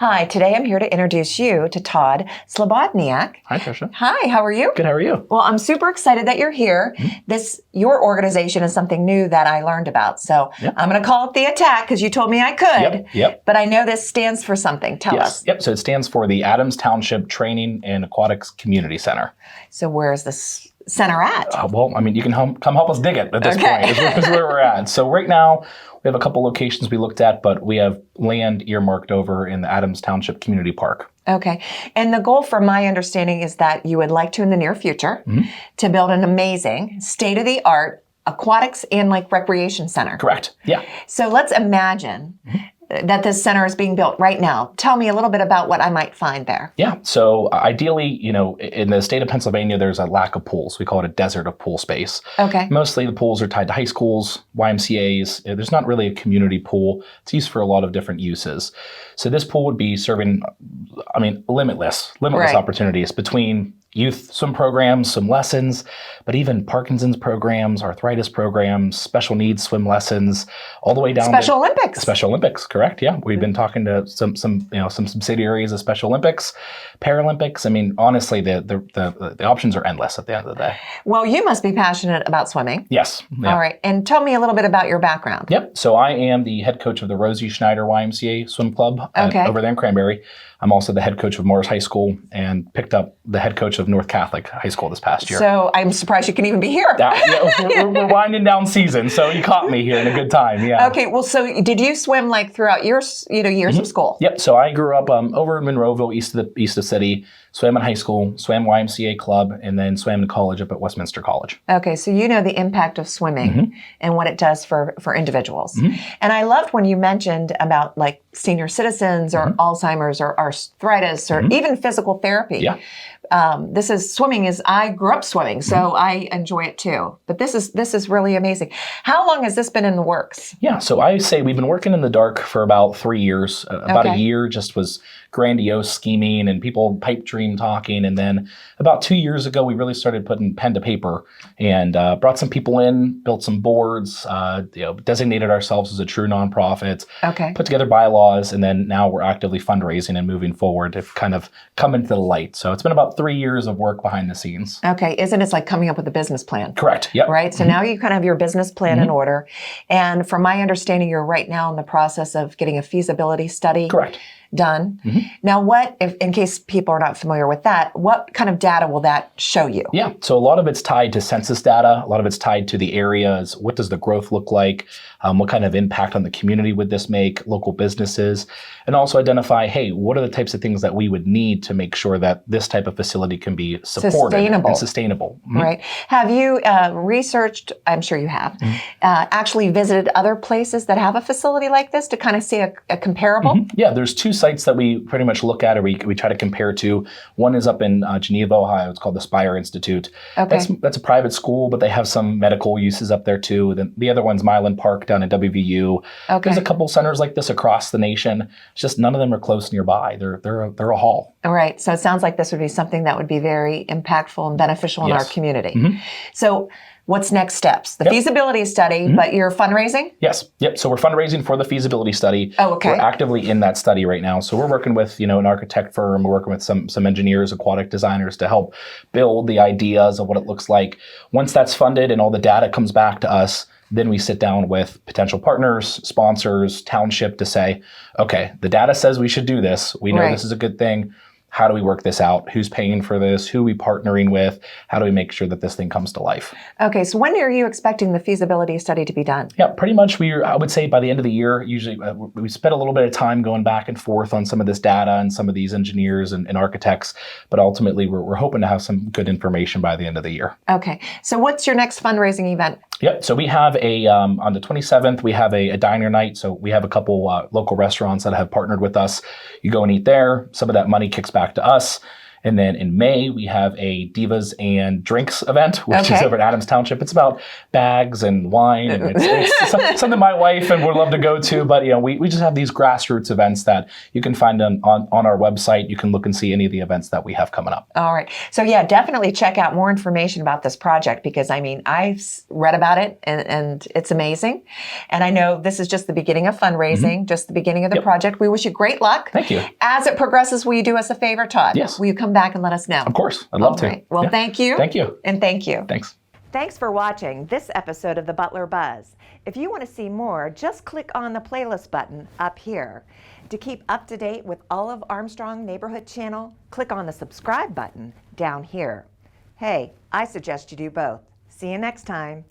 Hi, today I'm here to introduce you to Todd Slobodnyak. Hi, Tricia. Hi, how are you? Good, how are you? Well, I'm super excited that you're here. Your organization is something new that I learned about. So I'm going to call it the Attack because you told me I could. Yep. But I know this stands for something. Tell us. Yep, so it stands for the Adams Township Training and Aquatics Community Center. So where is this center at? You can come help us dig it at this point. Is where we're at. So right now, we have a couple locations we looked at, but we have land earmarked over in the Adams Township Community Park. Okay. And the goal, from my understanding, is that you would like to, in the near future, to build an amazing, state-of-the-art aquatics and recreation center. Correct. Yeah. So let's imagine that this center is being built right now. Tell me a little bit about what I might find there. Yeah. So ideally, in the state of Pennsylvania, there's a lack of pools. We call it a desert of pool space. Okay. Mostly the pools are tied to high schools, YMCAs. There's not really a community pool. It's used for a lot of different uses. So this pool would be serving, limitless opportunities between youth swim programs, swim lessons, but even Parkinson's programs, arthritis programs, special needs swim lessons, all the way down Special Olympics. Special Olympics, correct? Yeah, we've been talking to some subsidiaries of Special Olympics, Paralympics. Honestly, the options are endless at the end of the day. Well, you must be passionate about swimming. Yes. Yeah. All right, and tell me a little bit about your background. Yep. So I am the head coach of the Rosie Schneider YMCA Swim Club over there in Cranberry. I'm also the head coach of Morris High School and picked up the head coach of North Catholic High School this past year. So I'm surprised you can even be here. We're winding down season, so you caught me here in a good time. Yeah. Okay. Well, so did you swim throughout your years of school? Yep. So I grew up over in Monroeville, east of the city. Swam in high school, swam YMCA club, and then swam in college up at Westminster College. Okay, so you know the impact of swimming and what it does for individuals. And I loved when you mentioned about senior citizens or Alzheimer's or arthritis or even physical therapy. Yeah. I grew up swimming, so I enjoy it too. But this is really amazing. How long has this been in the works? Yeah, so I say we've been working in the dark for about 3 years. About a year just was grandiose scheming and people pipe dream talking. And then about 2 years ago, we really started putting pen to paper and brought some people in, built some boards, designated ourselves as a true nonprofit, put together bylaws, and then now we're actively fundraising and moving forward to kind of come into the light. So it's been about 3 years of work behind the scenes. Okay. Isn't it like coming up with a business plan? Correct. Yep. Right. So now you kind of have your business plan in order. And from my understanding, you're right now in the process of getting a feasibility study done. Now, in case people are not familiar with that, what kind of data will that show you? Yeah. So a lot of it's tied to census data. A lot of it's tied to the areas. What does the growth look like? What kind of impact on the community would this make? Local businesses, and also identify, hey, what are the types of things that we would need to make sure that this type of facility can be supported and sustainable? Right. Have you researched, I'm sure you have, actually visited other places that have a facility like this to kind of see a comparable? Yeah, there's 2 sites that we pretty much look at or we try to compare to. One is up in Geneva, Ohio. It's called the Spire Institute. Okay. That's a private school, but they have some medical uses up there too. Then the other one's Milan Park down at WVU. Okay. There's a couple centers like this across the nation. It's just none of them are close nearby. They're a haul. All right. So it sounds like this would be something that would be very impactful and beneficial in our community. So what's next steps? The feasibility study, but you're fundraising? Yes. Yep. So we're fundraising for the feasibility study. Oh, okay. We're actively in that study right now. So we're working with, an architect firm. We're working with some engineers, aquatic designers to help build the ideas of what it looks like. Once that's funded and all the data comes back to us, then we sit down with potential partners, sponsors, township to say, okay, the data says we should do this. We know this is a good thing. How do we work this out? Who's paying for this? Who are we partnering with? How do we make sure that this thing comes to life? Okay, so when are you expecting the feasibility study to be done? Yeah, pretty much I would say by the end of the year. Usually we spend a little bit of time going back and forth on some of this data and some of these engineers and architects, but ultimately we're hoping to have some good information by the end of the year. Okay, so what's your next fundraising event? Yep. So we have on the 27th, we have a diner night. So we have a couple local restaurants that have partnered with us. You go and eat there. Some of that money kicks back to us. And then in May, we have a Divas and Drinks event, which is over at Adams Township. It's about bags and wine. And it's something my wife and would love to go to. But we just have these grassroots events that you can find on our website. You can look and see any of the events that we have coming up. All right. So yeah, definitely check out more information about this project, because I've read about it and it's amazing. And I know this is just the beginning of fundraising, just the beginning of the project. We wish you great luck. Thank you. As it progresses, will you do us a favor, Todd? Yes. Will you come back and let us know? Of course. I'd love to. Right. Well, thank you. Thank you. And thank you. Thanks. Thanks for watching this episode of the Butler Buzz. If you want to see more, just click on the playlist button up here. To keep up to date with all of Armstrong Neighborhood Channel, click on the subscribe button down here. Hey, I suggest you do both. See you next time.